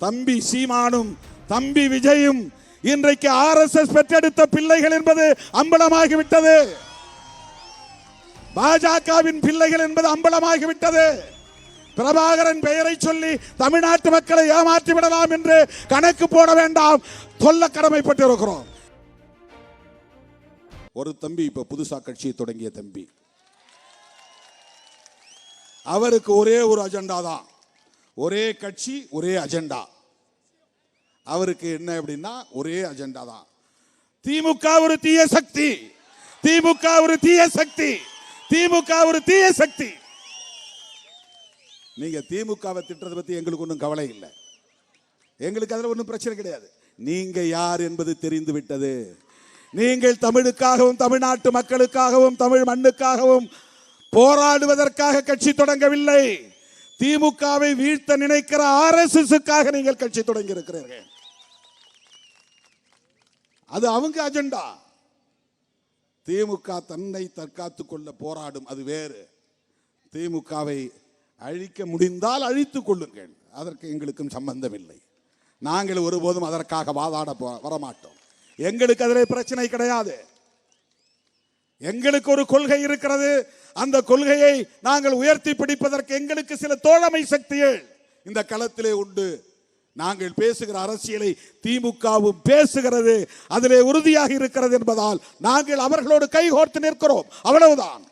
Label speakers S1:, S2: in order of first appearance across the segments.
S1: தம்பி சீமானும் தம்பி விஜயும் இன்றைக்கு RSS பெற்றெடுத்த பிள்ளைகள் என்பது அம்பலமாகிவிட்டது. பாஜகவின் பிள்ளைகள் என்பது அம்பலமாகிவிட்டது. பிரபாகரன் பெயரை சொல்லி தமிழ்நாட்டு மக்களை ஏமாற்றி விடலாம் என்று கணக்கு போட வேண்டாம், சொல்ல கடமைப்பட்டிருக்கிறோம். ஒரு தம்பி இப்ப புதுசா கட்சியை தொடங்கிய தம்பி, அவருக்கு ஒரே ஒரு அஜெண்டா தான், ஒரே கட்சி ஒரே அஜெண்டா. அவருக்கு என்ன அப்படின்னா ஒரே அஜெண்டா தான். திமுக ஒரு தீய சக்தி, திமுக ஒரு தீய சக்தி, திமுக ஒரு தீய சக்தி. நீங்க திமுகவை திட்டத்தை பத்தி எங்களுக்கு ஒன்றும் கவலை இல்லை, எங்களுக்கு அதுல ஒன்றும் பிரச்சனை கிடையாது. நீங்க யார் என்பது தெரிந்து விட்டது. நீங்கள் தமிழுக்காகவும் தமிழ்நாட்டு மக்களுக்காகவும் தமிழ் மண்ணுக்காகவும் போராடுவதற்காக கட்சி தொடங்கவில்லை. திமுகவை வீழ்த்த நினைக்கிற RSSக்காக நீங்கள் கட்சி தொடங்கி இருக்கிறீர்கள். அது அவங்க அஜெண்டா. திமுக தன்னை தற்காத்துக் கொள்ள போராடும், அது வேறு. திமுகவை அழிக்க முடிந்தால் அழித்துக் கொள்ளுங்கள், அதற்கு எங்களுக்கும் சம்பந்தம் இல்லை. நாங்கள் ஒருபோதும் அதற்காக வாதாட வரமாட்டோம். எங்களுக்கு அதில் பிரச்சனை கிடையாது. எங்களுக்கு ஒரு கொள்கை இருக்கிறது, அந்த கொள்கையை நாங்கள் உயர்த்தி பிடிப்பதற்கு எங்களுக்கு சில தோழமை சக்திகள் இந்த களத்திலே உண்டு. நாங்கள் பேசுகிற அரசியலை திமுகவும் பேசுகிறது, அதிலே உறுதியாக இருக்கிறது என்பதால் நாங்கள் அவர்களோடு கைகோர்த்து நிற்கிறோம், அவ்வளவுதான்.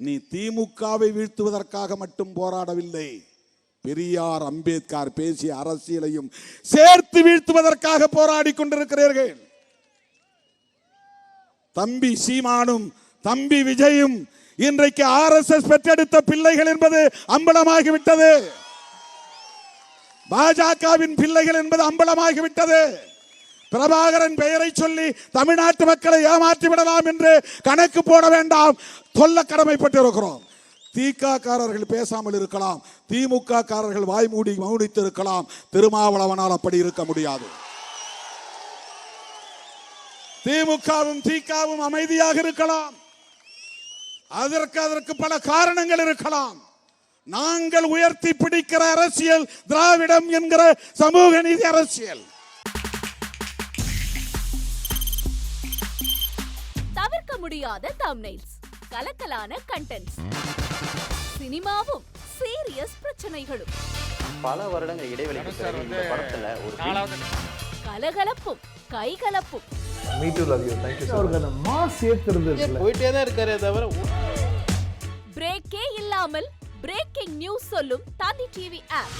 S1: நீ திமுகவை வீழ்த்துவதற்காக மட்டும் போராடவில்லை, பெரியார் அம்பேத்கர் பேசிய அரசியலையும் சேர்த்து வீழ்த்துவதற்காக போராடி கொண்டிருக்கிறீர்கள். தம்பி சீமானும் தம்பி விஜயும் இன்றைக்கு RSS பெற்றெடுத்த பிள்ளைகள் என்பது அம்பலமாகிவிட்டது. பாஜகவின் பிள்ளைகள் என்பது அம்பலமாகிவிட்டது. பிரபாகரன் பெயரை சொல்லி தமிழ்நாட்டு மக்களை ஏமாற்றி விடலாம் என்று கணக்கு போட வேண்டாம், சொல்ல கடமைப்பட்டிருக்கிறோம். திகாரர்கள் பேசாமல் இருக்கலாம், திமுக காரர்கள் வாய்மூடி மௌனித்து இருக்கலாம், திருமாவளவனால் அப்படி இருக்க முடியாது. திமுகவும் திகாவும் அமைதியாக இருக்கலாம், அதற்கு பல காரணங்கள் இருக்கலாம். நாங்கள் உயர்த்தி பிடிக்கிற அரசியல் திராவிடம் என்கிற சமூக நீதி அரசியல்.
S2: தவிர்க்க முடியாத தம்ப்நெயில்ஸ், கலக்கலான கண்டென்ட்ஸ், சினிமாவும் சீரியஸ் பிரச்சனைகளும்,
S3: பல வருடங்கள் இடைவெளிக்கு பிறகு இந்த படத்துல ஒரு
S2: கலகலப்பும் கைகலப்பும்.
S4: Me too, love you. Thank you so much. Mass ஏத்துறது
S5: போயிட்டே தான் இருக்காரே தவிர
S2: பிரேக்கே இல்லாமல் பிரேக்கிங் நியூஸ் சொல்லும் தந்தி டிவி ஆப்.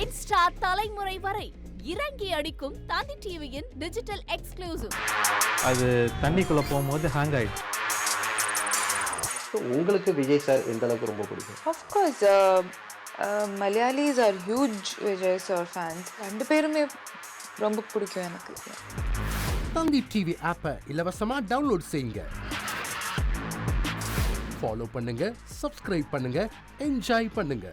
S2: இன்ஸ்டா தலைமுறை வரை இறங்கி அடிக்கும் தந்தி டிவியின் டிஜிட்டல் எக்ஸ்க்ளூசிவ்.
S4: அது தண்ணிக்குள்ள போகும்போது ஹேங் ஆயிடுச்சு.
S3: உங்களுக்கு விஜய் சார் எந்த அளவுக்கு ரொம்ப பிடிக்கும்?
S6: Of course, Malayalis are huge Vijay sir fans. ரெண்டு பேருமே ரொம்ப பிடிக்கும் எனக்கு.
S7: தந்தி டிவி ஆப்பை இலவசமா டவுன்லோட் செய்யுங்க, ஃபாலோ பண்ணுங்க, சப்ஸ்கிரைப் பண்ணுங்க, என்ஜாய் பண்ணுங்க.